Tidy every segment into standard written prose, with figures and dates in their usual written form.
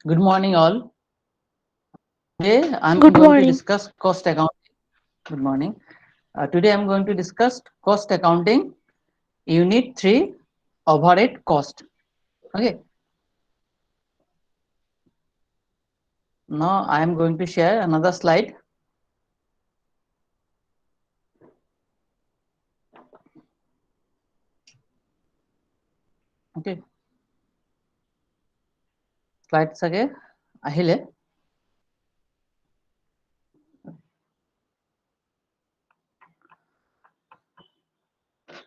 Good morning, all. Today, I'm Good going to morning. discuss cost accounting. Good morning. Today, I'm going to discuss cost accounting, Unit 3, overhead cost. Okay. Now, I am going to share another slide. Okay. Slide sage ahile.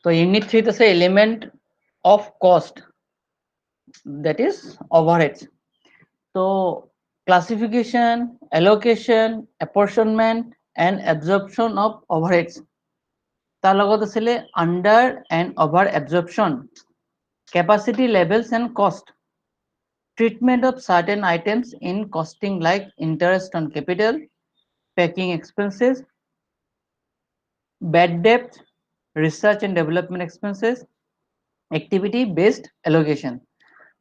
So, Unit 3 is a element of cost, that is overheads. So, classification, allocation, apportionment, and absorption of overheads. তাৰ লগত আছিলে under and over absorption, capacity levels and cost, treatment of certain items in costing like interest on capital, packing expenses, bad debt, research and development expenses, activity based allocation.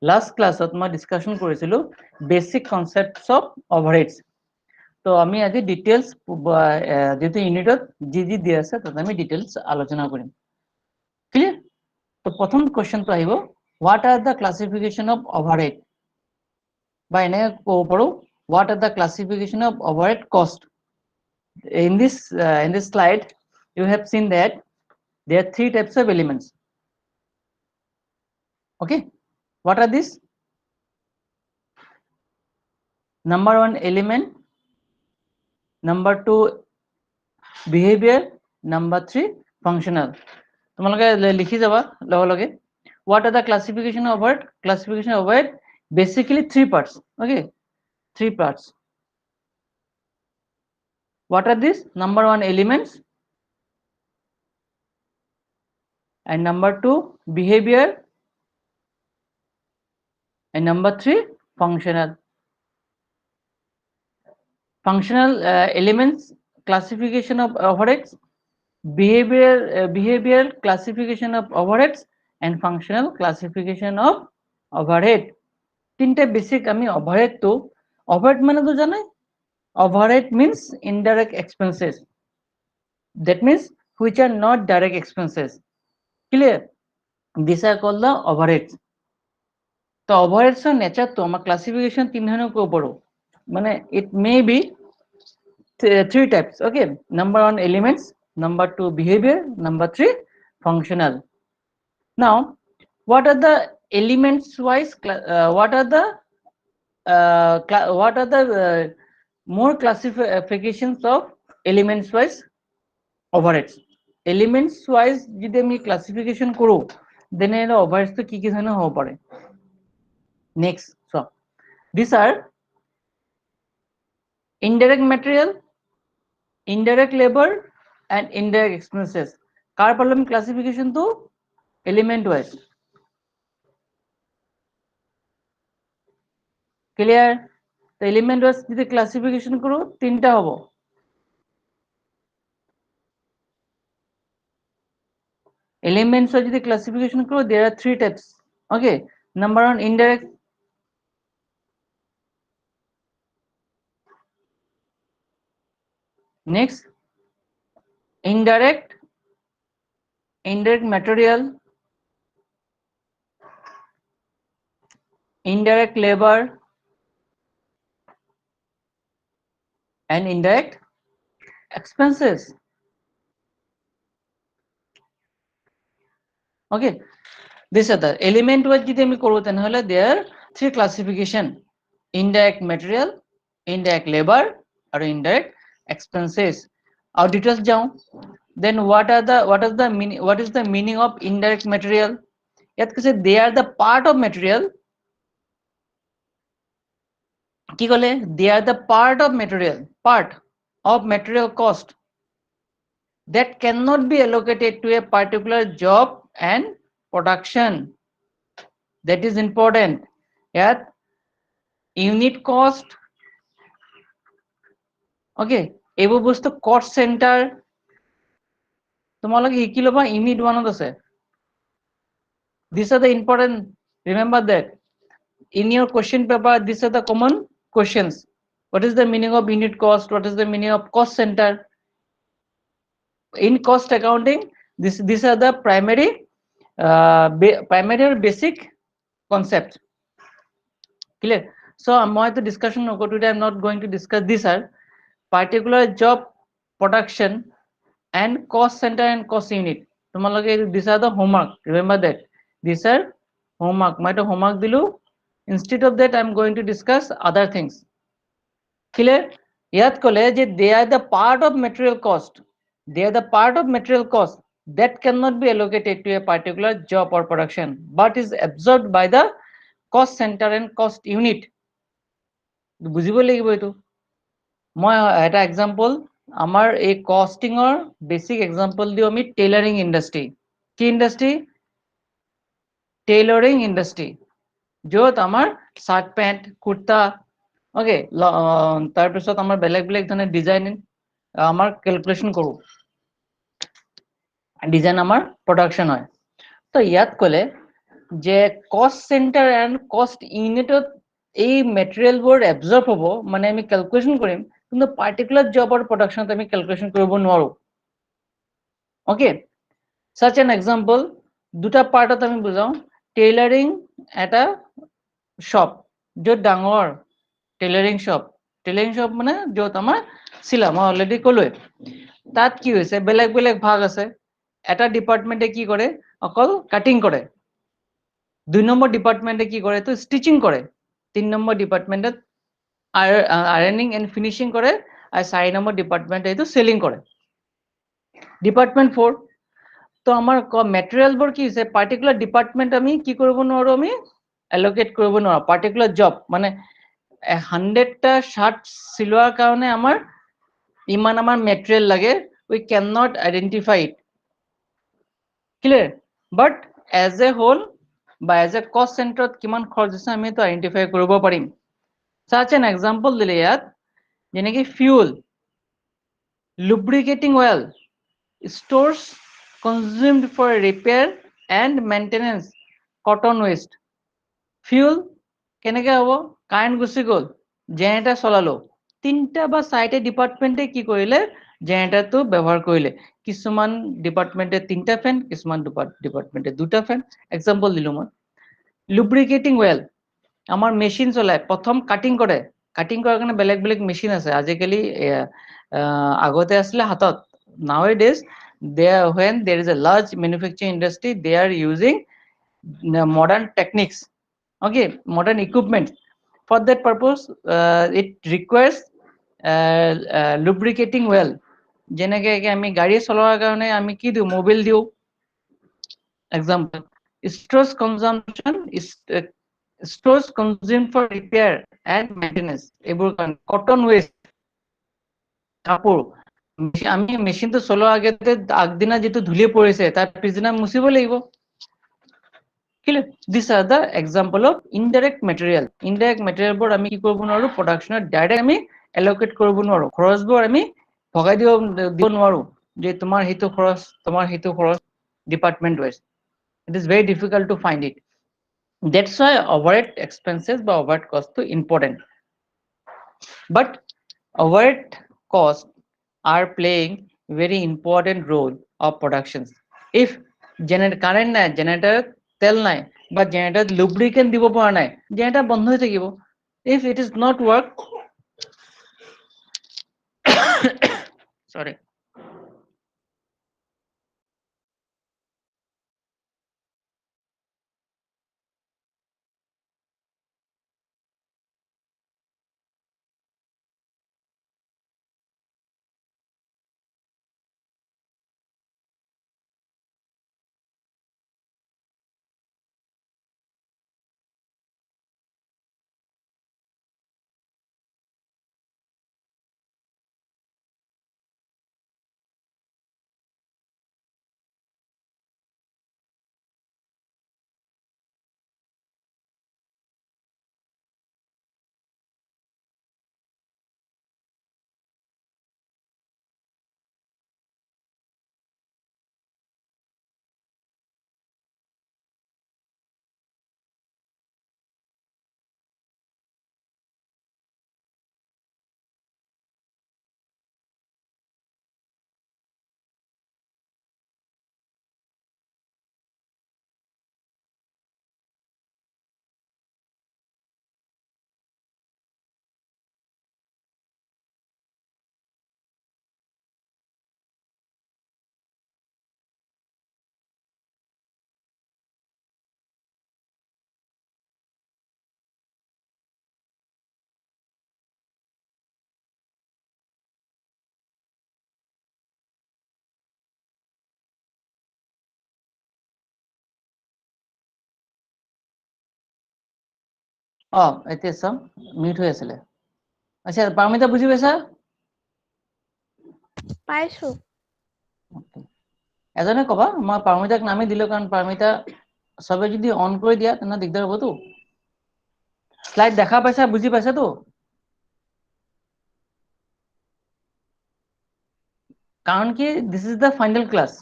Last class মই discussion কৰিছিলো basic concepts of overheads. তো আমি আজি details যেহেতু ইউনিটত যি দিয়া আছে তাতে আমি ডিটেইলস আলোচনা কৰিম। ক্লিয়ার? তো প্রথম কোশ্চেনটো আহিব, what are the classification of overhead? বা এনে ক'ব পাৰো, what are the classification of overhead cost? In this slide you have seen that there are three types of elements. Okay, what are these? Number one, element. Number two, behavior. Number three, functional. তোমালোকে লিখি যাবা লগে লগে। What are the classification of overhead? Classification of overhead, basically three parts. Okay, three parts. What are these? Number one, elements, and number two, behavior, and number three, functional. Functional elements classification of overheads, behavioral classification of overheads, and functional classification of overhead. তিনটে basic আমি overhead তো overhead মানে তো জানাই, overhead means indirect expenses, that means which are not direct expenses. Clear? These are called the overheads. তো overheads এর nature তো আমার ক্লাসিফিকেশন তিন ধরনের করব পারো, মানে it may be three types. Okay, number one, elements. Number two, behavior. Number three, functional. Now, what are the elements wise? What are the more classifications of elements wise overheads? Elements wise যদি আমি classification করো, then এর overheads তো কি কি ধরনের হতে পারে? Next, so these are indirect material, indirect labor, and indirect expenses. কার পারলাম ক্লাসিফিকেশন তো এলিমেন্ট ওয়াইজ। ক্লিয়ার? তো এলিমেন্ট ওয়াইজ যদি ক্লাসিফিকেশন করো তিনটা হবো। এলিমেন্টস ওয়াইজ যদি ক্লাসিফিকেশন করো there are three types. Okay, number one, indirect. Next, indirect material, indirect labor, and indirect expenses. Okay, these are the element wise যদি আমি করব তাহলে there are three classification: indirect material, indirect labor, or indirect expenses. Our details যাও, then what is the meaning of indirect material? ইয়াত কৈছে they are the part of material. কি কলে? they are the part of material cost that cannot be allocated to a particular job and production. That is important. Yet unit cost, okay, এইবোৰ বস্তু cost center তোমালোকে শিকি লবা unit 1 আছে. These are the important, remember that in your question paper, these are the common questions. What is the meaning of unit cost? What is the meaning of cost center? In cost accounting, these are the primary or basic concepts. Clear? So মই to discussion নকৰো today. I'm not going to discuss this. Are particular job production and cost center and cost unit. তোমালোকে these are the homework. Remember that these are homework. মই তো homework দিলো. Instead of that, I'm going to discuss other things. Clear? ইয়াত কলে যে they are the part of material cost. They are the part of material cost that cannot be allocated to a particular job or production, but is absorbed by the cost center and cost unit. বুজিব লাগিব এইটো। মই এটা example আমাৰ এই কষ্টিঙৰ basic example দিও আমি tailoring industry. কি ইণ্ডাষ্ট্ৰি? টেইলাৰিং ইণ্ডাষ্ট্ৰি, য'ত আমাৰ শাৰ্ট প্যান্ট কুৰ্তা ওকে তাৰপিছত আমাৰ বেলেগ বেলেগ ধৰণে ডিজাইন আমাৰ ক্যালকুলেশন কৰো, ডিজাইন আমাৰ প্ৰডাকশন হয়। তো ইয়াত কলে যে কষ্ট সেন্টাৰ এন্ড কষ্ট ইউনিটত এই মেটেৰিয়েলবোৰ এবজৰ্ব হ'ব, মানে আমি ক্যালকুলেশন কৰিম, কিন্তু পাৰ্টিকুলাৰ জব আৰ প্ৰোডাকশনত আমি ক্যালকুলেশন কৰিব নোৱাৰো। ওকে, such an example দুটা পাৰ্টত আমি বুজাও। টেইলাৰিং এটা শপ, য'ত ডাঙৰ টেইলাৰিং শপ মানে য'ত আমাৰ চিলা, মই অলৰেডি ক'লোৱে। তাত কি হৈছে বেলেগ বেলেগ ভাগ আছে। এটা ডিপাৰ্টমেন্টে কি কৰে? অকল কাটিং কৰে। 2 নম্বৰ ডিপাৰ্টমেন্টে কি কৰে? তো স্টিচিং কৰে। 3 নম্বৰ ডিপাৰ্টমেন্টত আয়ৰনিং এন্ড ফিনিশিং কৰে, আৰ 4 নম্বৰ ডিপাৰ্টমেন্টে এইটো সেলিং কৰে। ডিপাৰ্টমেন্ট 4। তো আমাৰ মেটেৰিয়েলবোৰ কি হৈছে পাৰ্টিকুলাৰ ডিপাৰ্টমেন্ট আমি কি কৰিব নোৱাৰো, আমি এলোকেট কৰিব নোৱাৰো। পাৰ্টিকুলাৰ জব মানে 100টা শাৰ্ট সিলোৱাৰ কাৰণে আমাৰ ইমান আমাৰ মেটেৰিয়েল লাগে, we can not identify it. Clear? But as a whole বা এজ এ কষ্ট সেন্টাৰত কিমান খৰচ আছে আমি তো আইডেন্টিফাই কৰিব পাৰিম। Such an example দিলে ইয়াত যেনেকৈ fuel, lubricating oil, stores consumed for repair and maintenance, cotton waste. Fuel কেনেকৈ হ'ব? কাৰেণ্ট গুচি গ'ল, জেনেৰেটৰ চলালো, 3টা বা 4টা ডিপাৰ্টমেন্টে কি কৰিলে? জেনেৰেটৰটো ব্যৱহাৰ কৰিলে। কিছুমান ডিপাৰ্টমেন্টে 3টা ফেন, কিছুমান ডিপাৰ্টমেন্টে 2টা ফেন। এক্সাম্পল দিলো মই। লুব্ৰিকেটিং অয়েল আমাৰ মেচিন চলায়, প্ৰথম কাটিং কৰে। কাটিং কৰাৰ কাৰণে বেলেগ বেলেগ মেচিন আছে। আজিকালি আগতে আছিলে হাতত। Nowadays when there is a large manufacturing industry, they are using modern techniques, okay, modern equipment. For that purpose it requires lubricating oil. যেনেকৈ আমি গাড়ী চলোৱাৰ কাৰণে আমি কি দিওঁ? মোবিল দিওঁ। Example, stores consumed for repair and maintenance, এইবোৰ কাৰণে কটন ওয়েস্ট, কাপোৰ আমি মেচিনটো চলোৱাৰ আগতে আগদিনা যেটো ধুলি পৰিছে তাৰ পিছদিনা মুছিব লাগিব। These are the example of indirect material. Indirect material বোৰ আমি কি কৰিব নোৱাৰো? প্ৰডাকশনত ডাইৰেক্ট আমি এলোকেট কৰিব নোৱাৰো। খৰচবোৰ আমি ভগাই দিব নোৱাৰো যে তোমাৰ হেতু খৰচ, তোমাৰ হেতু খৰচ department wise. It is very difficult to find it. That's why overhead expenses বা overhead cost to important. But overhead costs are playing very important role of productions. If current নাই, জেনারেটর তেল নাই, বা জেনারেটর লুব্রিকেন্ট দিব পৰা নাই, generator বন্ধ হৈ থাকিব। If it is not work sorry এতিয়া চাম মিউট হৈ আছিলে আচ্ছা পাৰমিতা বুজি পাইছা পাইছো এজনে কবা মই পাৰমিতাক নামি দিলো কাৰণ পাৰমিতা সবে যদি অন কৰি দিয়া তেনে দিগদাৰ হ'বতো স্লাইড দেখা পাইছা বুজি পাইছা তো কাৰণ কি this is the final class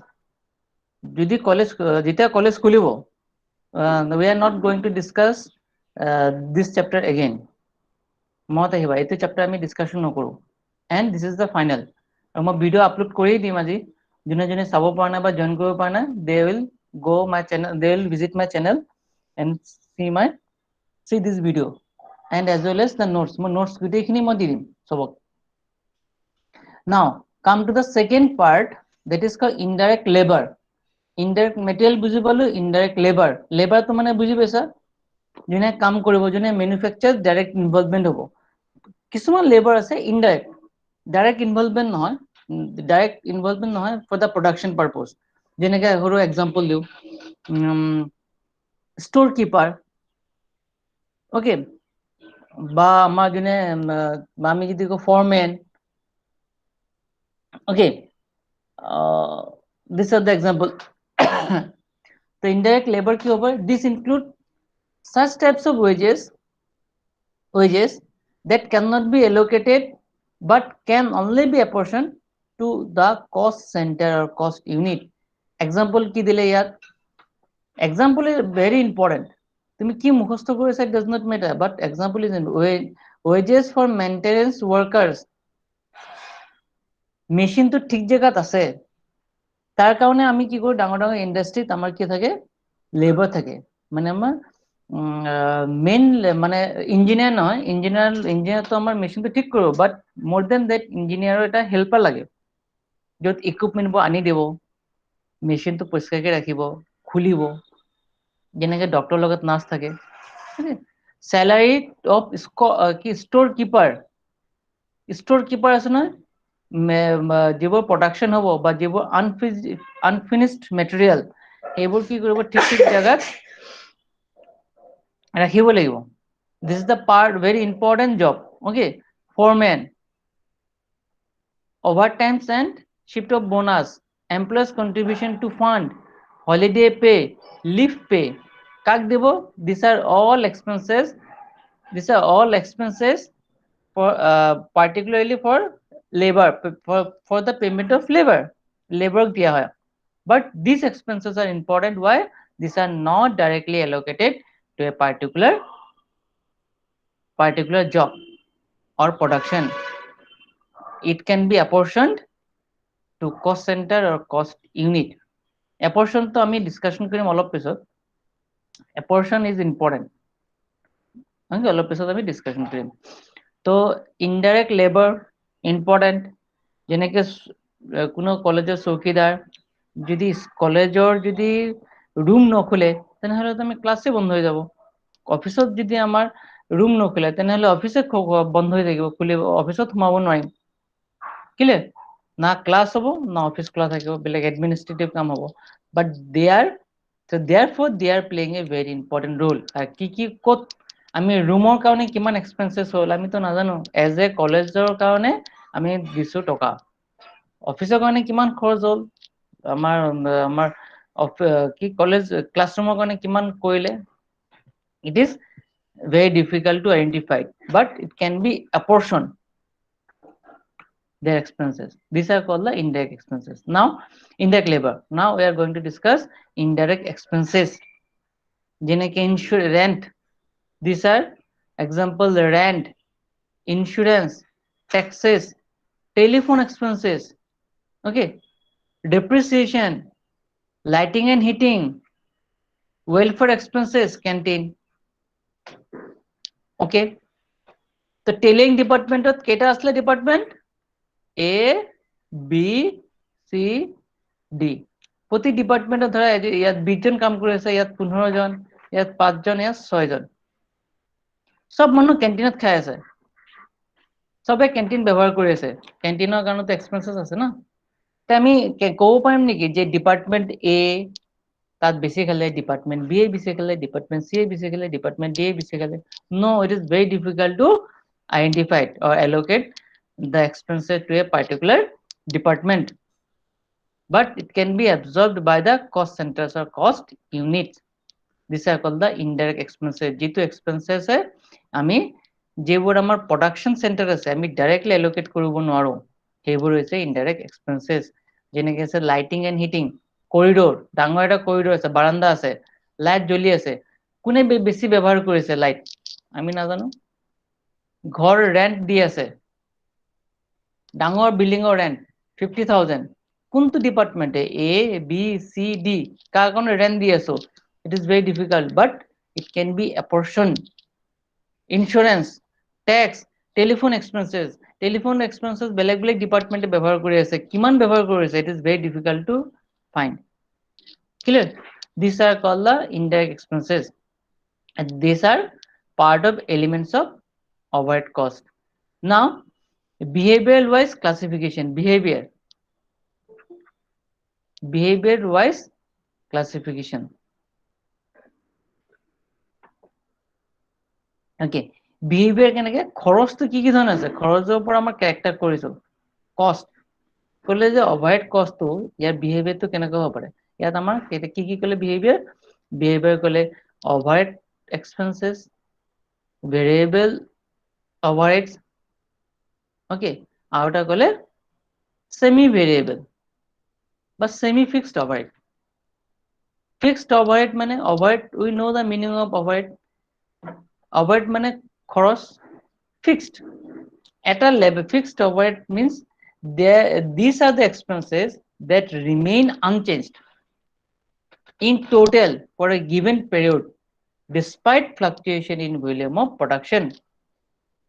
যদি কলেজ যেতিয়া কলেজ খুলিব we are not going to discuss this chapter again মত আহিবা এইটো চেপ্টাৰ আমি ডিসকাশন নকৰো and this is the final আৰু মই ভিডিও আপলোড কৰি দিম আজি যোনে যোনে চাব পৰা নাই বা জয়েন কৰিব পৰা নাই they will go my channel they will visit my channel and see this video and as well as the notes মই notes গোটেইখিনি মই দি দিম সবক now come to the second part that is called indirect labor indirect material বুজি পালো indirect labor labor তো মানে বুজি পাইছা যোনে কাম কৰিব যোনে ম্যানুফ্যাকচাৰ ডাইৰেক্ট ইনভলভমেন্ট হ'ব কিছুমান লেবাৰ আছে ইনডাইৰেক্ট ডাইৰেক্ট ইনভলভমেন্ট নহয় ফৰ দ্য প্ৰডাকশ্যন পাৰপজ যেনেকৈ সৰু এক্সাম্পল দিওঁ ষ্ট'ৰ কিপাৰ ওকে বা আমাৰ যোনে আমি যদি কওঁ Foreman okay these are the example the indirect labor কি হ'ব this include such types of wages that cannot be allocated but can only be apportioned to the cost center or cost unit example কি দিলে ইয়াত example is very important তুমি কি মুখস্থ কৰিছা it does not matter but example is wages for maintenance workers machine তো ঠিক জায়গাত আছে তার কারণে আমি কি করি ডাঙর ডাঙর ইন্ডাস্ট্রিত আমার কি থাকে লেবার থাকে মানে আমার মেইন মানে ইঞ্জিনিয়ার নয় ইঞ্জিনিয়ার তো আমার মেশিন তো ঠিক করব বাট মোর দেন দ্যাট ইঞ্জিনিয়াৰৰ এটা হেল্পাৰ লাগে য'ত ইকুইপমেণ্টবোৰ আনি দিব মেচিনটো পৰিষ্কাৰকৈ ৰাখিব খুলিব যেনেকৈ ডক্টৰৰ লগত নাৰ্ছ থাকে চেলাৰী অফ কি ষ্ট'ৰ কিপাৰ আছে নহয় যিবোৰ প্ৰডাকশ্যন হ'ব বা যিবোৰ আনফিনিছড মেটেৰিয়েল সেইবোৰ কি কৰিব ঠিক ঠিক জেগাত ৰাখিব লাগিব this is the part very important job okay foreman overtimes and shift of bonus employees contribution to fund holiday pay leave pay কাক দিব these are all expenses for particularly for labor for the payment of labor দিয়া হয় but these expenses are important why these are not directly allocated to a particular job or production it can be apportioned to cost center or cost unit apportion to আমি discussion কৰিম অলপ পিছত apportion is important অলপ পিছত আমি discussion কৰিম তো indirect labor important যেনেকৈ কোনো কলেজৰ চৌকিদাৰ যদি কলেজৰ যদি ৰুম নখোলে তেনেহ'লে তো আমি ক্লাছে বন্ধ হৈ যাব অফিসত যদি আমাৰ ৰুম নখোলে তেনেহ'লে অফিসে বন্ধ হৈ থাকিব খুলিব অফিসত সোমাব নোৱাৰিম ক্লিয়াৰ না ক্লাছ হ'ব না অফিস খোলা থাকিব বেলেগ এডমিনিষ্ট্ৰেটিভ কাম হ'ব বাট therefore they are playing a very important role কি ক'ত আমি ৰুমৰ কাৰণে কিমান এক্সপেন্সেছ হ'ল আমি তো নাজানো এজ এ কলেজৰ কাৰণে আমি দিছো টকা অফিসৰ কাৰণে কিমান খৰচ হ'ল আমাৰ কি কলেজ ক্লাছৰুমৰ কাৰণে কিমান কৰিলে it is very difficult to identify but it can be apportioned their expenses these are called the indirect expenses now indirect labor now we are going to discuss indirect expenses যেনেকে rent these are example rent insurance taxes telephone expenses okay depreciation lighting and heating welfare expenses canteen okay তো telling ডিপার্টমেন্টত কেইটা আসলে department A B C D প্রতি ডিপার্টমেন্টত ধৰা ইয়াত 20 জন কাম কৰি আছে ইয়াত 15 জন ইয়াত 5 জন ইয়াত 6 জন সব মানুহ ক্যান্টিনত খাই আছে সবে ক্যান্টিন ব্যবহার কৰি আছে ক্যান্টিনৰ কাৰণেতো এক্সপেন্সেস আছে না তে আমি ক'ব পাৰিম নেকি যে ডিপাৰ্টমেন্ট এ তাত বেছি খালে ডিপাৰ্টমেণ্ট বি এ বেছি খালে, ডিপাৰ্টমেণ্ট চি এ বেছি খালে, ডিপাৰ্টমেণ্ট ডি এ বেছি খালে। No, it is very difficult to identify or allocate the expenses to a particular department, but it can be absorbed by the cost centers or cost units. These are called the indirect expenses. যেটো expenses আমি যেবোৰ আমাৰ production center আছে আমি directly allocate কৰিব নোৱাৰো সেইবোৰ হৈছে indirect expenses। যেনেকৈ আছে lighting and heating, corridor, ডাঙৰ এটা corridor আছে, বাৰান্দা আছে, লাইট জ্বলি আছে, কোনে বেছি ব্যৱহাৰ কৰিছে লাইট আমি নাজানো। ঘৰ ৰেন্ট দি আছে, ডাঙৰ বিল্ডিঙৰ ৰেন্ট 50,000, কোনটো ডিপাৰ্টমেণ্টে এ বি চি ডি কাৰ কাৰণে ৰেন্ট দি আছো? It is very difficult, but it can be apportioned. Insurance, tax, telephone expenses, বেলেগ বেলেগ ডিপাৰ্টমেণ্টে ব্যৱহাৰ কৰি আছে, কিমান ব্যৱহাৰ কৰিছে? It is very difficult to find. Clear? These are called the indirect expenses, and these are part of elements of overhead cost. Now, behavioral wise classification. Behavior wise classification. Okay, behavior কেনেকে? খৰচটো কি কি ধৰণৰ আছে? খৰচৰ পৰা আমাৰ character কৰিছো কষ্ট কলে যে ওভাৰহেড কষ্টটো ইয়াৰ বিহেভিয়াৰটো কেনেকৈ হ'ব পাৰে? ইয়াত আমাৰ কি কি কলে বিহেভিয়াৰ কলে overhead expenses, variable overheads, okay, আৰু এটা কলে সেমি ভেৰিয়েবল বা semi fixed overhead. Fixed overhead মানে overhead, we know the meaning of overhead. Overhead মানে খৰচ fixed at a level. Fixed overhead means these are the expenses that remain unchanged in total for a given period despite fluctuation in volume of production.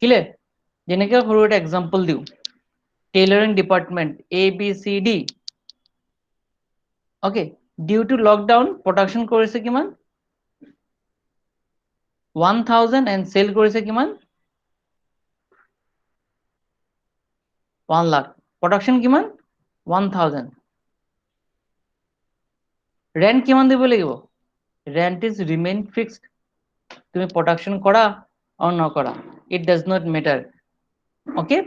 Clear? যেনেকে সৰু এটা example দিওঁ, tailoring department A B C D, okay, due to lockdown production কৰিছে কিমান? 1000 and cell কৰিছে কিমান? 1 lakh. Production কিমান? 1000। Rent কিমান দিব লাগিব? Rent is remain fixed. তুমি প্ৰডাকশ্যন কৰা or নকৰা, it does not matter. Okay,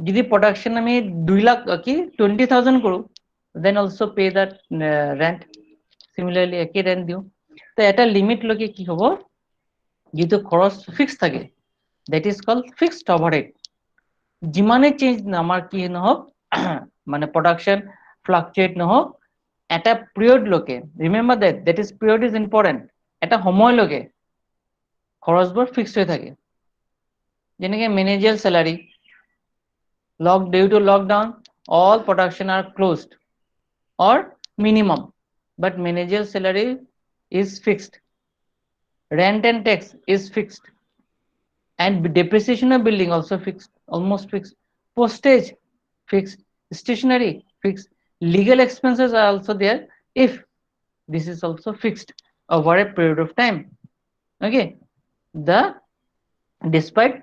যদি প্ৰডাকশ্যন আমি 2 লাখ কি 20,000 কৰো, then also pay that rent. Similarly একে ৰেন্ট দিও। তো এটা লিমিট লৈকে কি হ'ব? যেটো খৰচ ফিক্স থাকে, that is called fixed overhead. যিমানে চেঞ্জ আমাৰ কি নহওক মানে প্ৰডাকশ্যন ফ্লাকচুৱেট নহওক, এটা পিৰিয়ড লৈকে, remember that is period is important, এটা সময় লৈকে খৰচবোৰ ফিক্স হৈ থাকে। যেনেকে manager salary, due to lockdown all production are closed or minimum, but manager salary is fixed, rent and tax is fixed, and depreciation of building also fixed, almost fixed, postage fixed, stationery fixed, legal expenses are also there if this is also fixed over a period of time. Okay, the despite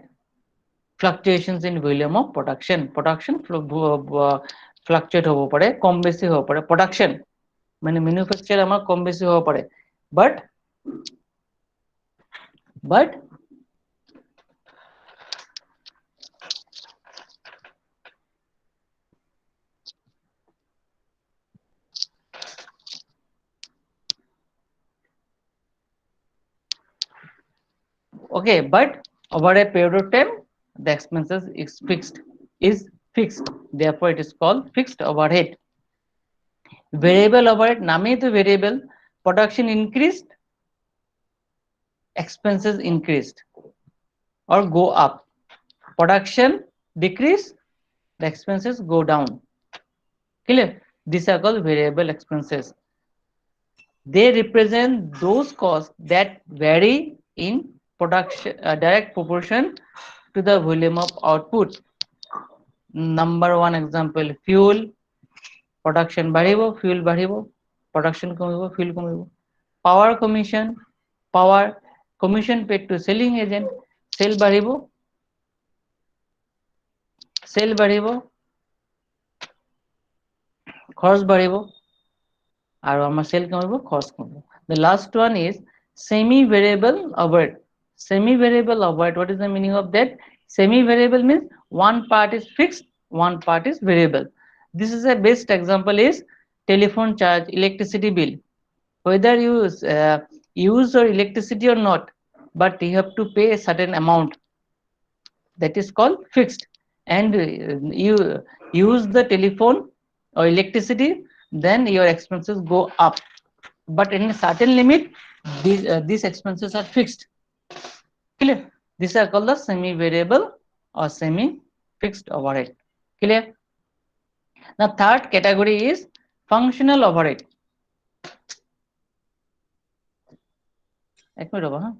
fluctuations in volume of production fluctuate হ'ব পাৰে, কম বেছি হ'ব পাৰে, production মানে manufacture আমাৰ কম বেছি হ'ব পাৰে, but okay, but over a period of time the expenses is fixed, therefore it is called fixed overhead. Variable overhead নামেই তো variable, production increased, expenses increased or go up, production decrease, the expenses go down. Clear? These are called variable expenses. They represent those costs that vary in production direct proportion to the volume of output. Number one example, fuel, production বাঢ়িব, fuel বাঢ়িব, production কমিব, fuel কমিব। Power commission, power commission paid to selling agent, sell বাঢ়িব, খৰচ বাঢ়িব। আৰু আমাৰ cell কি হ'ব খৰচ কৰিব the last one is semi variable overhead semi variable overhead what is the meaning of that semi variable means one part is fixed one part is variable this is a best example is telephone charge electricity bill whether you use your electricity or not but you have to pay a certain amount that is called fixed and you use the telephone or electricity then your expenses go up but in a certain limit these expenses are fixed clear these are called the semi variable or semi fixed overhead clear now third category is functional overhead এক minute ৰ'বা হা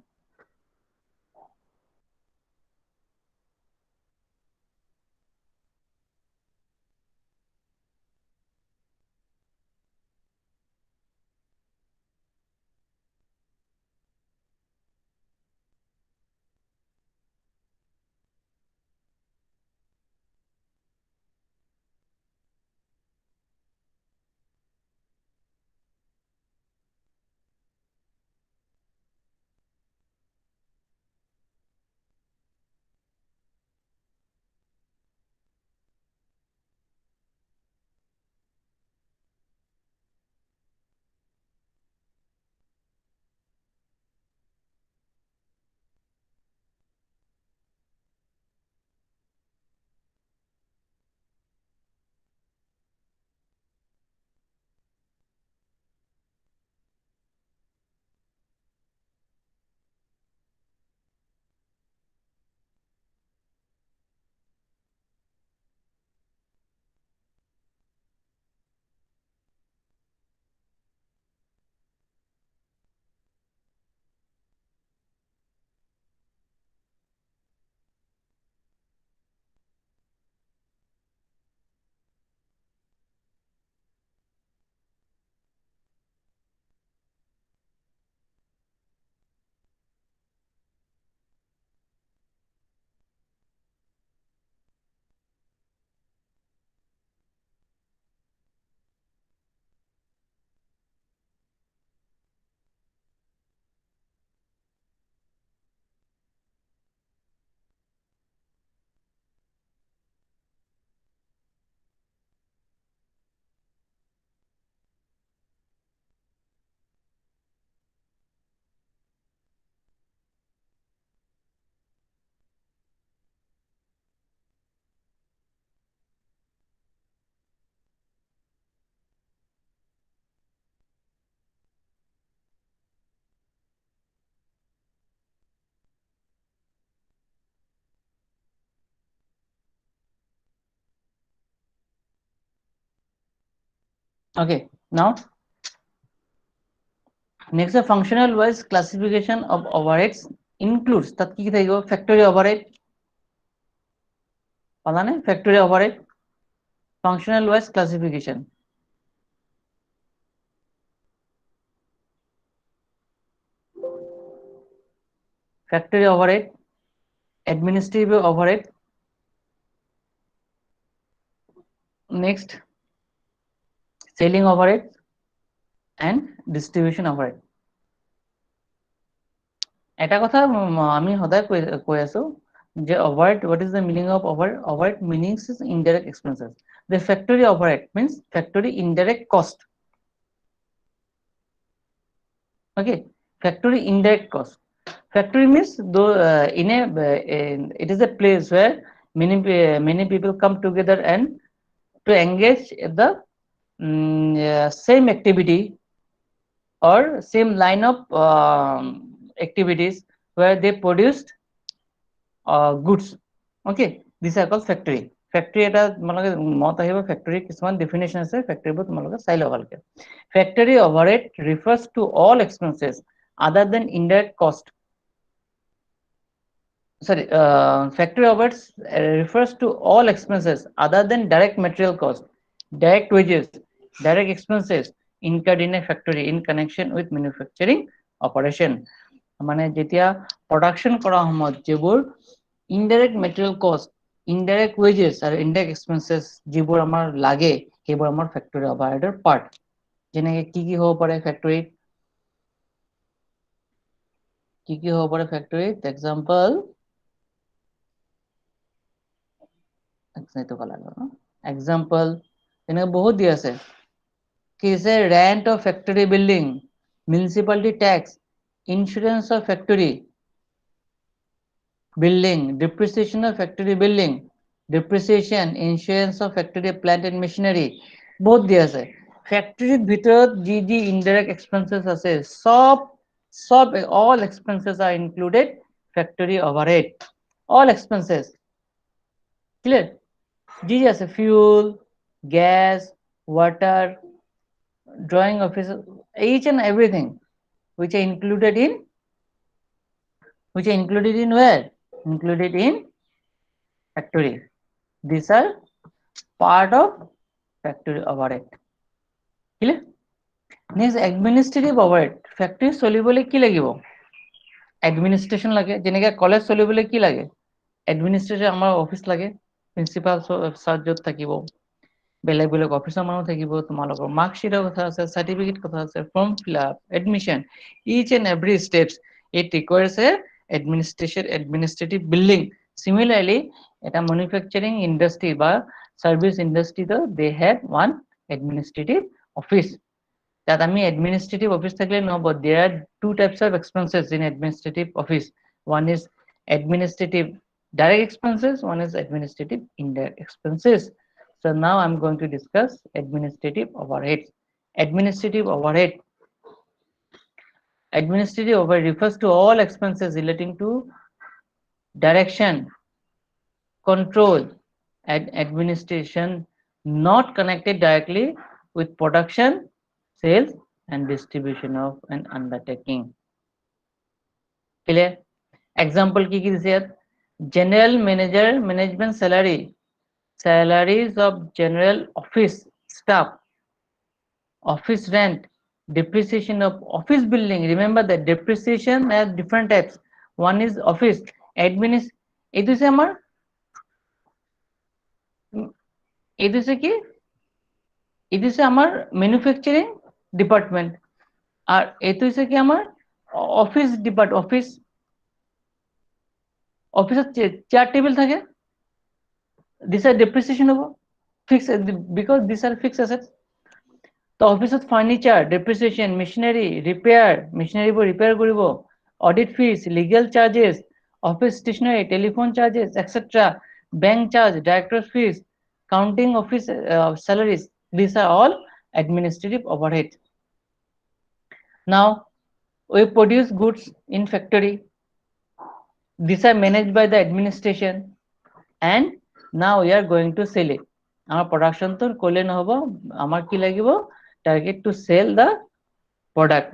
okay now next the functional wise classification of overheads includes তাত কি কি থাকিব factory overhead পালানে factory overhead functional wise classification factory overhead administrative overhead next selling overhead and distribution overhead এটা কথা আমি সদায় কৈ আছো যে overhead what is the meaning of overhead meanings is indirect expenses the factory overhead means factory indirect cost okay factory indirect cost factory means though in a it is a place where many people come together and to engage the same activity or same line of activities where they produced goods okay these are called factory factory এটা তোমালোকে মত আহিব factory কিছুমান definition আছে factory বোৰ তোমালোকে চাই লব ভালকে factory overhead refers to all expenses other than indirect cost sorry factory overheads refers to all expenses other than direct material cost direct wages direct expenses incurred in a factory in connection with manufacturing operation মানে যেতিয়া production কৰা সময়ত যেবোৰ indirect material cost indirect wages আৰু indirect expenses যিবোৰ আমাৰ লাগে সেইবোৰ আমাৰ factory overhead part যেনেকৈ কি হ'ব পাৰে ফেক্টৰীত, কি হ'ব পাৰে ফেক্টৰীত, এক্সাম্পল এইটো কলা এক্সাম্পল এনেকৈ বহুত দি আছে কি আছে rent of factory building, municipality tax, insurance of factory building, depreciation of factory building, depreciation, insurance of factory plant and machinery, বহুত দি আছে ফ্যাক্টৰীৰ ভিতৰত যি indirect expenses আছে সব all expenses are included factory overhead, all expenses clear, যি আছে fuel, gas, water, drawing offices, each and everything which are included in where? Included in factory. These are part of factory overhead. Clear? Next, administrative overhead. Factory চলিবলৈ কি লাগিব? Administration লাগে, যেনেকৈ college চলিবলৈ কি লাগে? Administration আমাৰ অফিচ লাগে, প্ৰিন্সিপাল ছাৰ য'ত থাকিব, বেলেগ বেলেগ অফিচৰ মানুহ থাকিব, তোমালোকৰ মাৰ্কশ্বিটৰ কথা আছে, চাৰ্টিফিকেট কথা আছে, form fill up, admission, each and every steps it requires a administrative building. Similarly, এটা manufacturing industry বা service industry they have one administrative office. That আমি administrative office থাকলে নহব, there are two types of expenses in administrative office. One is administrative direct expenses, one is administrative indirect expenses. So now I'm going to discuss administrative overhead. Administrative overhead. Administrative overhead refers to all expenses relating to direction, control, and administration not connected directly with production, sales, and distribution of an undertaking. Clear? Example কি দিছে ইয়াত? General manager management salary, salaries of general office staff, office rent, depreciation of office building. Remember that depreciation has different types. One is office এইটো হৈছে আমাৰ এইটো হৈছে কি এইটো হৈছে আমাৰ ম্যানুফ্যাকচাৰিং ডিপাৰ্টমেন্ট আৰ এইটো হৈছে কি আমাৰ অফিস অফিসত চেয়ার টেবিল থাকে, দিস আর ডেপ্রিসিয়েশন হবো fix because this are fix assets. তো অফিসত ফার্নিচার ডেপ্রিসিয়েশন, মেশিনারি রিপেয়ার, মেশিনাৰিবোৰ ৰিপেয়াৰ কৰিব, audit fees, legal charges, office stationery, telephone charges etcetera, bank charge, director fees, counting office salaries, these are all administrative overhead. Now we produce goods in factory, these are managed by the administration, and now we are going to sell it. Our production তো করলে নহব, আমার কি লাগিব, target to sell the product.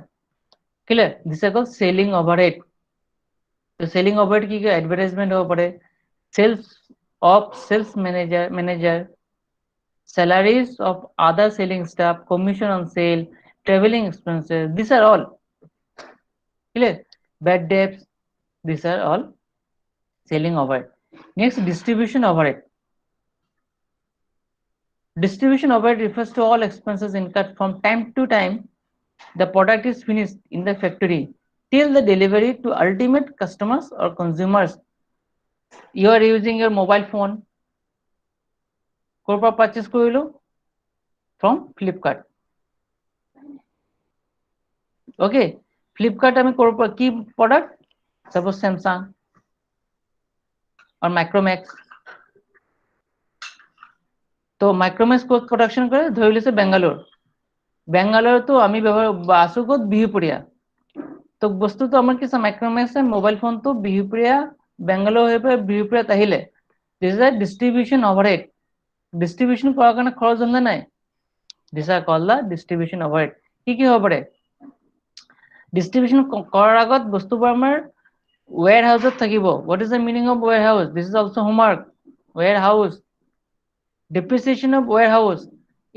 Clear? This is called selling overhead. So selling overhead কি কি advertisement হ'ব পাৰে, sales manager, salaries of other selling staff, commission on sale, traveling expenses, these are all clear. Bad debts, these are all selling overhead. Next, distribution overhead. Distribution overhead refers to all expenses incurred from time to time the product is finished in the factory till the delivery to ultimate customers or consumers. You are using your mobile phone, ক'ৰ পৰা purchase কৰিলো, from Flipkart. Okay, Flipkart আমি ক'ৰ পৰা কি product, suppose Samsung or Micromax. তো Micromax ক'ত production কৰে, ধৰি লৈছে বেংগালোৰতো আমি আছো ক'ত, বিহুপুৰীয়া। তো বস্তুটো আমাৰ কি Micromax মোবাইল ফোনটো বিহুপুৰীয়া বেংগালোৰ হৈ পৰা বিহুপুৰীয়াত আহিলে, this is a distribution overhead. Distribution কৰাৰ কাৰণে খৰচ হ'ল নে নাই, these are called the distribution overhead. কি কি হ'ব পাৰে, distribution কৰাৰ আগত বস্তুবোৰ আমাৰ warehouse থাকিব. What is the meaning of warehouse? This is also homework. Warehouse, depreciation of warehouse,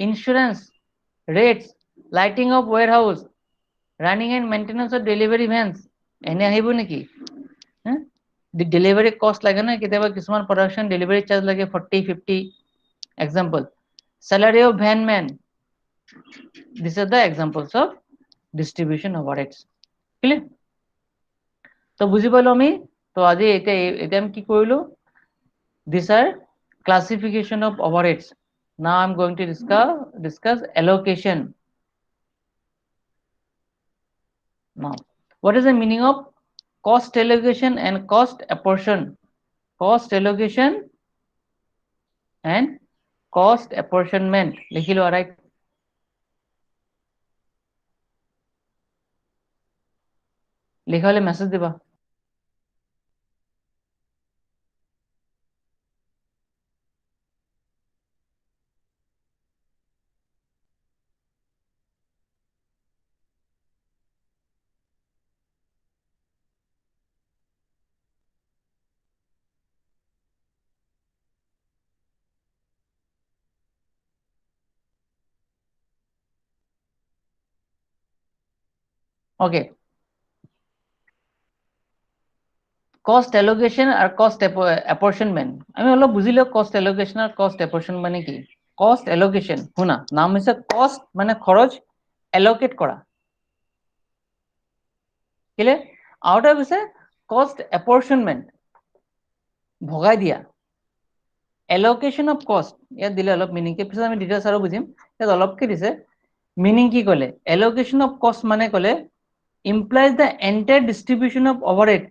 insurance, rates, lighting of warehouse, running and maintenance of delivery vans. এনে আহিব নেকি, delivery cost লাগে না, কেতিয়াবা কিছুমান production delivery charge লাগে 40-50. Example, salary of van man, These are the examples of distribution overheads. Clear? তো বুঝি পালো আমি তো আজি এটা আমি কি কৰিলো these are classification of overheads. Now I'm going to discuss allocation. Now what is the meaning of cost allocation and cost apportion? Cost allocation and cost apportionment লিখিলো right? লিখা হলে মেসেজ দিবা okay cost allocation আর cost apportionment আমি অলপ বুঝিলো cost allocation আর cost apportionment মানে কি cost allocation শুনা নাম হৈছে cost মানে খরচ allocate কৰা কিলে আউট হৈছে cost apportionment ভগাই দিয়া allocation of cost ইয়াত দিলে অলপ মিনিং কি পিছত আমি ডিটেইলছ আৰু বুজিম ইয়াত অলপ কি দিছে মিনিং কি কলে allocation of cost মানে কলে implies the entire distribution of overhead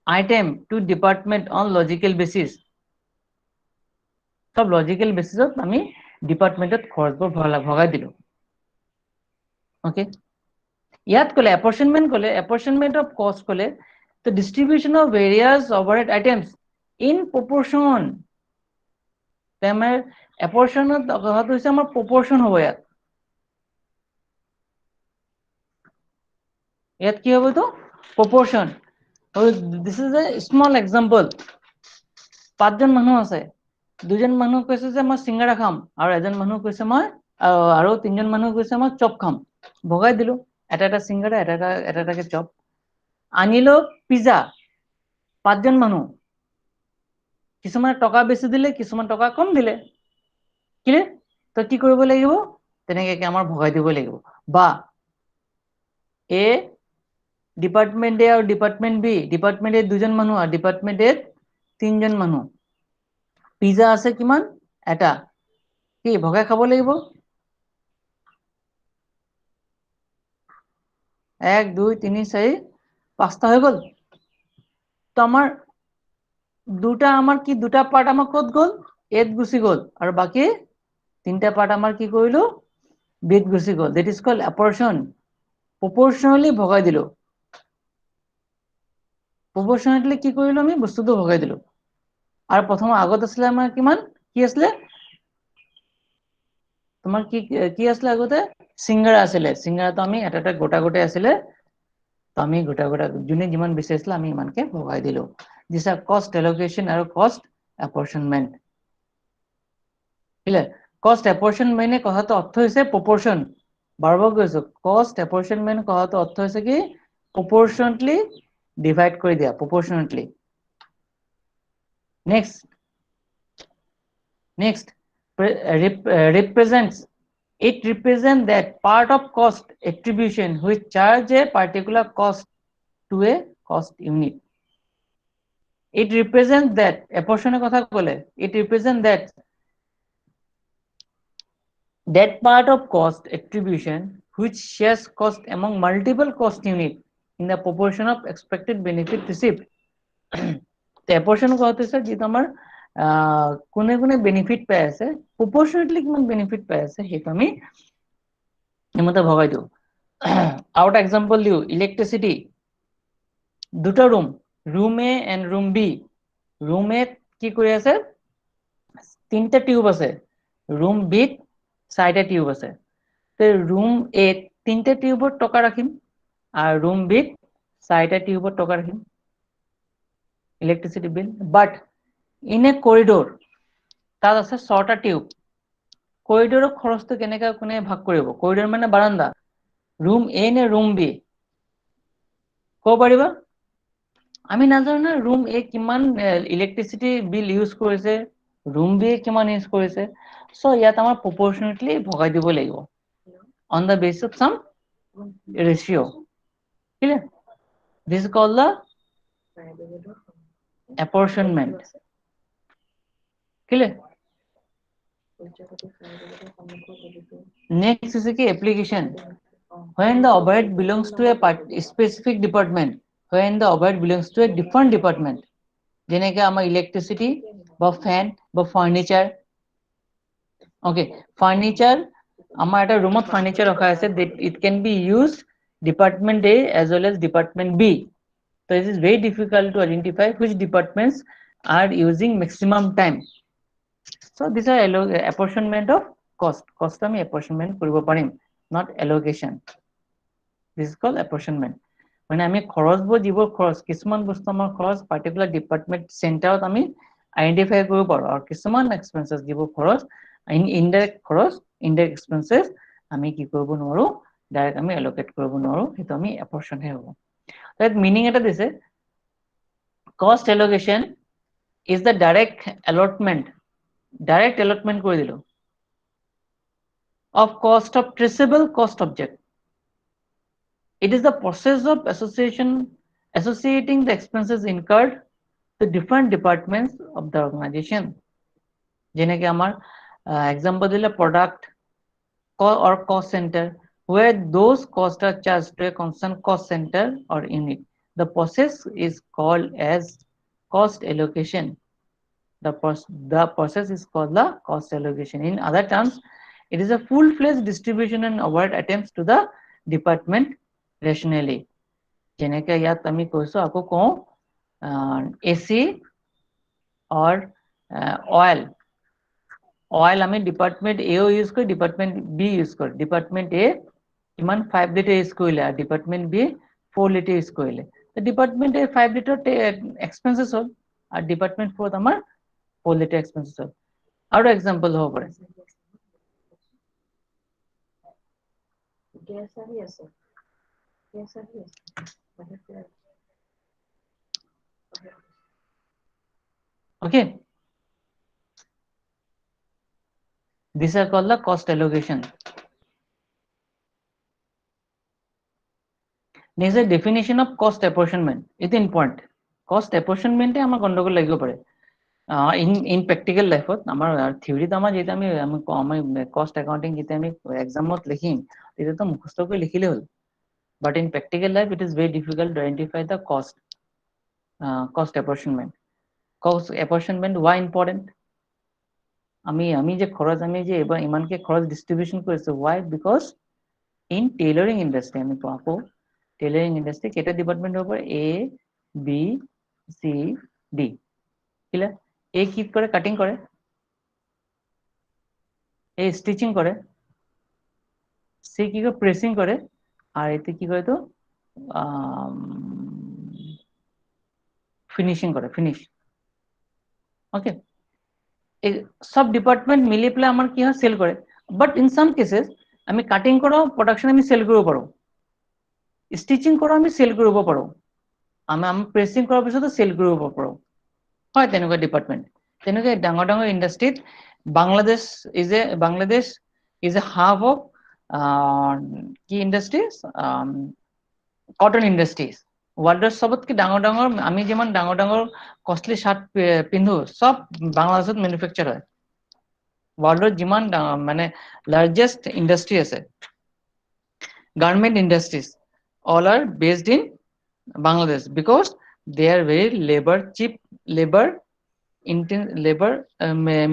item to department on logical basis সব লজিক্যাল বেসিসত আমি ডিপার্টমেন্টত খৰচবোৰ ভগাই দিলো ওকে ইয়াত কলে apportionment of cost কলে the distribution of various overhead items in proportion তেমাৰ apportionত কথাটো হৈছে আমাৰ proportion হ'ব ইয়াত কি হ'ব তো proportion this is a small example পাঁচজন মানুহ আছে দুজন মানুহ কৈছে যে মই সিঙ্গাৰা খাম আৰু এজন মানুহ কৈছে মই আৰু তিনজন মানুহ কৈছে মই চপ খাম ভগাই দিলো এটা সিঙ্গাৰা এটাকে চপ আনিলো পিজ্জা পাঁচজন মানুহ কিছুমান টকা বেছি দিলে কিছুমান টকা কম দিলে কিলে তো কি কৰিব লাগিব তেনেকে আমাৰ ভগাই দিব লাগিব বা এ ডিপাৰ্টমেন্ট এ আৰু ডিপাৰ্টমেন্ট বি ডিপাৰ্টমেন্ট এ দুজন মানুহ আৰু ডিপার্টমেন্ট এ তিনজন মানুহ পিজ্জা আছে কিমান এটা কি ভগাই খাব লাগিব 1 2 3 4 5টা হৈ গল তো আমাৰ দুটা আমাৰ কি দুটা পাৰ্ট আমাৰ কত গল এত গুছি গল আৰু বাকি তিনটা পাৰ্ট আমাৰ কি কৰিলো বিত গুছি গল that is called apportion proportionally ভগাই দিলো proportionately কি কৰিলো আমি বস্তুটো ভগাই দিলো আৰু প্ৰথম আগত আছিল আমাৰ কিমান কি আছিল তোমাৰ কি আছিল আগতে সিঙ্গাৰা আছিল সিঙ্গাৰাটো আমি এটা গোটা গোটা আছিল তো আমি গোটা গোটা যোনে যিমান বেছি আছিল আমি ইমানকে ভগাই দিলো দিস আর কস্ট অ্যালোকেশন আৰু কস্ট অ্যাপৰশনমেন্ট বুঝলে কস্ট অ্যাপৰশনমেন্ট কথাটো অৰ্থ হৈছে প্ৰপোৰ্শন বাৰবাৰ কৈছো কস্ট অ্যাপৰশনমেন্ট কথাটো অৰ্থ হৈছে কি প্ৰপোৰ্শনটলি ডিভাইড কৰি দিয়া proportionately next represents it represents that part of cost attribution which charge a particular cost to a cost unit it represents that apportioner কথা কলে it represents that part of cost attribution which shares cost among multiple cost unit in the proportion of expected benefit received the apportion কথা হৈছে যেটো আমাৰ কোনে কোনে benefit পাই আছে proportionately কিমান বেনিফিট পাই আছে হেটো আমি এমতে ভগাই দিও আউট এক্সাম্পল দিও ইলেক্ট্ৰিসিটি দুটা room A and room B room A কি কৰি আছে তিনটা টিউব আছে room B চাৰিটা টিউব আছে তে room A তিনটা টিউবত টকা ৰাখিম আৰু room B চাৰিটা টিউবত টকা ৰাখিম electricity bill but in a corridor তাত আছে 6টা টিউব কৰিডোৰৰ খৰচটো কেনেকা কোনে ভাগ কৰিব কৰিডোৰ মানে বাৰান্দা room A নে room B কো পাৰিবা আমি নাজানো না room A কিমান ইলেক্ট্ৰিসিটি বিল ইউজ কৰিছে room B কিমান ইউজ কৰিছে সো ইয়াত আমাৰ proportionately ভগাই দিব লাগিব on the basis of some ratio. Clear? This is called the apportionment. Clear? Next is the application. When the overhead belongs to a specific department, when the overhead belongs to a different department, যেনেকে আমাৰ electricity বা ফেন বা furniture, okay, furniture আমাৰ এটা ৰুমত furniture ৰখা আছে, that it can be used department A as well as department B. So it is very difficult to identify which departments are using maximum time. So these are apportionment of cost. Cost আমি apportionment কৰিব পাৰিম, not allocation. This is called apportionment. মানে আমি খৰচবোৰ যিবোৰ খৰচ, কিছুমান বস্তু আমাৰ খৰচ পাৰ্টিকুলাৰ ডিপাৰ্টমেণ্ট চেণ্টাৰত আমি আইডেন্টিফাই কৰিব পাৰোঁ, আৰু কিছুমান এক্সপেন্সেছ যিবোৰ খৰচ ইনডাইৰেক্ট খৰচ, ইনডাইৰেক্ট এক্সপেন্সেছ আমি কি কৰিব নোৱাৰোঁ, ডাইৰেক্ট আমি এলোকেট কৰিব নোৱাৰোঁ, সেইটো আমি এপৰশ্যনহে হ'ব। তাত মিনিং এটা দিছে, cost allocation is the direct allotment, direct allotment কৰি দিলোঁ of cost of traceable cost object. It is the process of associating the expenses incurred to different departments of the organization. যেনেকে আমার example দিলে product or cost center, where those costs are charged to a constant cost center or unit. The process is called as cost allocation. The process is called the cost allocation. In other terms, it is a full-fledged distribution and overhead attempts to the department rationally. যেনেকে ইয়াত আমি কৈছো, আকৌ কওঁ, AC or oil আমি department এও use কৰি department B use কৰোঁ। ডিপাৰ্টমেণ্ট এ কিমান 5 লিটাৰ ইউজ কৰিলে আৰু ডিপাৰ্টমেণ্ট বি 4 লিটাৰ ইউজ কৰিলে, ডিপাৰ্টমেণ্ট এ 5 লিটাৰ এক্সপেন্সেছ হ'ল আৰু ডিপাৰ্টমেণ্ট 4 আমাৰ 4 লিটাৰ এক্সপেন্সেছ হ'ল। আৰু এক্সাম্পল হ'ব পাৰে, okay, these are called the cost allocation. Next is definition of cost apportionment. It's important. Cost apportionment এ আমাৰ গণ্ডগোল লাগিব পাৰে in practical life. আমাৰ থিওৰিত আমাৰ যেটা আমি cost accounting যেটা আমি এক্সামত লিখিম এটা তো মুখস্থ কৰি লিখিলে হ'ল, but in practical life it is very difficult to identify the cost apportionment. Cost apportionment why important? আমি যে খৰচ আমি যে এবাৰ ইমানকে খৰচ ডিস্ট্ৰিবিউশন কৰিছো, why? Because in tailoring industry আমি পাবো, টেইলাৰিং ইণ্ডাষ্ট্ৰি কেইটা ডিপাৰ্টমেণ্ট হ'ব পাৰে, এ বি চি ডি। ক্লিয়াৰ? এ কি কৰে, কাটিং কৰে, এ স্টিচিং কৰে, সি কি কৰে, প্ৰেসিং কৰে, আর এতে কি করে তো ফিনিশিং করে, ফিনিশ। ওকে, সব ডিপার্টমেন্ট মিলি পেলাই আমার কি হয়, সেল করে। বাট ইন সাম কেসেস আমি কাটিং করাও প্রোডাকশন আমি সেল কৰিব পাৰো, স্টিচিং কৰা আমি সেল কৰিব পাৰো, আমি প্ৰেসিং কৰাৰ পিছতো সেল কৰিব পাৰো, হয় তেনেকুৱা ডিপাৰ্টমেন্ট। তেনেকুৱা ডাঙৰ ডাঙৰ ইণ্ডাষ্ট্ৰীত Bangladesh is a hub of key industries, cotton industries. ৱৰ্ল্ডৰ সবতকে ডাঙৰ ডাঙৰ, আমি যিমান ডাঙৰ ডাঙৰ কষ্টলি শাৰ্ট পিন্ধো সব বাংলাদেশত ম্যানুফ্যাকচাৰ হয়। ৱৰ্ল্ডৰ যিমান মানে লাৰ্জেষ্ট ইণ্ডাষ্ট্ৰি আছে, গাৰ্মেন্ট industries, all are based in Bangladesh because they are very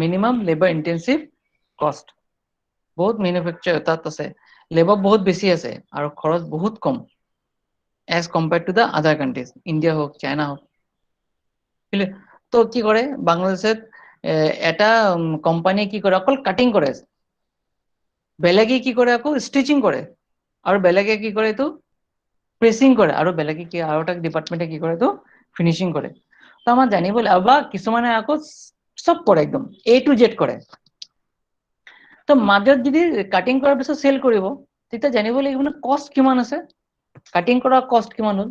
minimum labor intensive cost. বহুত ম্যানুফ্যাকচার তাত আছে, লেবার বহুত বেশি আছে আর খরচ বহুত কম as compared to the other countries, India হোক চাইনা হোক। তো কি করে বাংলাদেশত এটা কোম্পানি কি করে, অকল কাটিং করে, বেলেগে কি করে আকৌ স্টিচিং করে, আর বেলেগে কি করে তো প্রেসিং করে, আর বেলেগে কি আর একটা ডিপার্টমেন্টে কি করে তো ফিনিশিং করে। তো আমার জানিব বা কিছুমানে আকৌ সব করে, একদম এ টু জেড করে। তো মাজত যদি কাটিং কৰাৰ পিছত সেল কৰিব, তেতিয়া জানিব লাগিব না কষ্ট কিমান আছে, কাটিং কৰা কষ্ট কিমান হ'ল।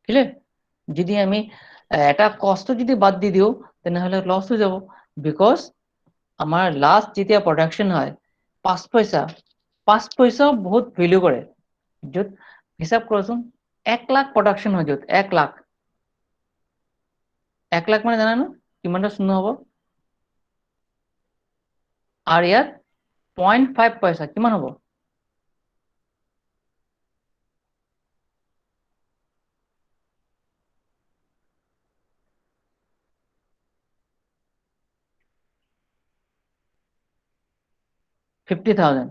ক্লিয়াৰ? যদি আমি এটা কষ্ট যদি বাদ দি দিও তেনেহলে লস হৈ যাব, বিকজ আমাৰ লাষ্ট যেতিয়া প্ৰডাকশন হয় 5 পইচা 5 পইচা বহুত ভ্যালু কৰে যত হিসাব কৰচোন 1 লাখ প্ৰডাকশন হৈ যত 1 লাখ 1 লাখ মানে জানা ন কিমানটা শূন্য হ'ব আৰু ইয়াত 0.5 পইচা কিমান হ'ব 50,000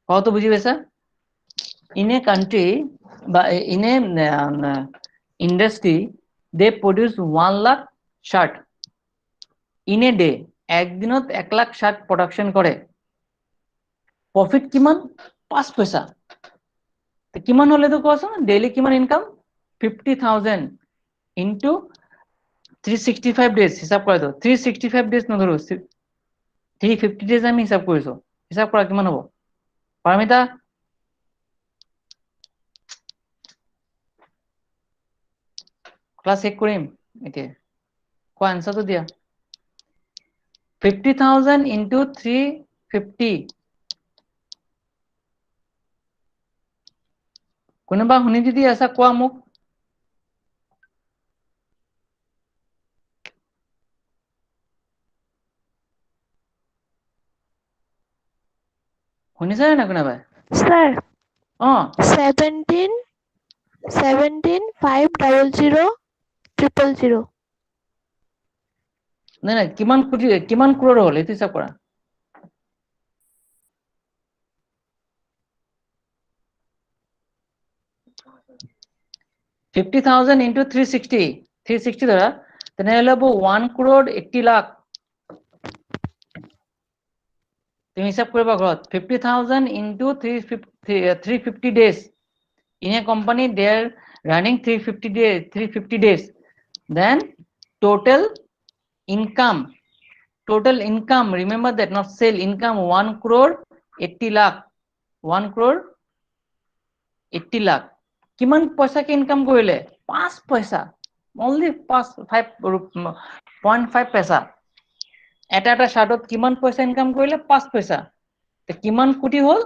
কত বুঝি পাইছা in a country বা in a industry they produce 1 lakh shirt in a day একদিনত 1 lakh shirt production করে প্রফিট কিমান 5 পয়সা কিমান হলে তো কোৱাচোন ডেইলি কিমান ইনকাম 50,000 into 365 days হিসাব কৰা তো 365 days নধৰো 350 days আমি হিসাব কৰিছো হিসাব কৰা কিমান হ'ব পাৰমিতা ক্লাস চেক কৰিম এতিয়া কোৱা আনসাৰটো দিয়া 50,000 into 350 কোনোবা শুনি যদি আছা কোৱা মোক শুনিছা না কোনোবা স্যাৰ অ 17,500,000 নাই নাই কিমান ক্ৰোৰ হ'ল এইটো হিচাপ কৰা 50,000 into 360 ধৰা তেনেহলে হ'ব 1 crore 80 lakh তুমি হিসাব কৰিবা ঘৰত 50,000 into 350 days in a company they are running 350 days then total income remember that not sale income 1 crore 80 lakh 1 crore 80 lakh কিমান পইচাকে ইনকাম কৰিলে 5 পইচা only 0.5 পইচা এটা শাৰ্টত কিমান পইচা ইনকাম কৰিলে 5 পইচা তে কিমান কোটি হ'ল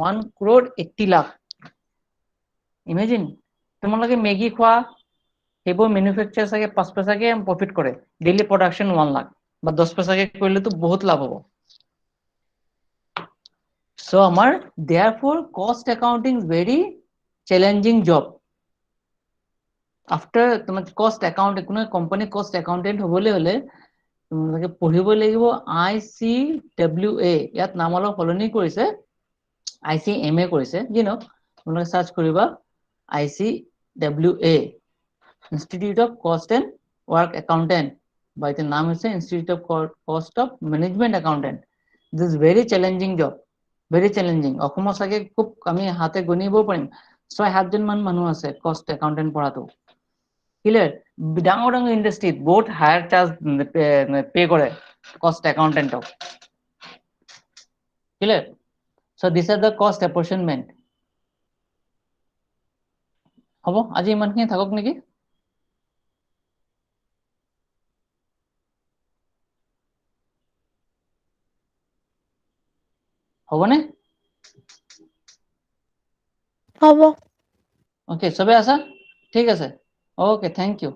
1 crore 80 lakh ইমেজিন তোমালোকে মেগি খোৱা সেইবোৰ ম্যানুফ্যাকচাৰ চাগে 5 পইচাকে প্ৰফিট কৰে ডেইলি প্ৰডাকশন 1 লাখ বা 10 পইচাকে কৰিলে তো বহুত লাভ হ'ব so আমাৰ therefore cost accounting is very challenging job after তোমাক cost accounting কোনো কোম্পানী cost accountant হ'বলৈ হলে তোমালোকে পঢ়িব লাগিব ICWA ইয়াত নাম অলপ সলনি কৰিছে ICMA কৰিছে তোমালোকে সাৰ্চ কৰিবা ICWA Institute of Cost and Work Accountant by the নাম হৈছে Institute of Cost of Management Accountant this is very challenging job very challenging অসমৰ চাগে খুব আমি হাতে গণিব পাৰিম 6-7 জন মান মানুহ আছে cost accountant পঢ়াটো clear ডাঙৰ ইন্ডাস্ট্ৰিত বহুত হায়াৰ চাৰ্জ পে কৰে cost accountant clear so these are the cost apportionment হ'ব আজি ইমানখিনি থাকক নেকি হ'বনে হ'ব ওকে সবে আছা ঠিক আছে ওকে থ্যাংক ইউ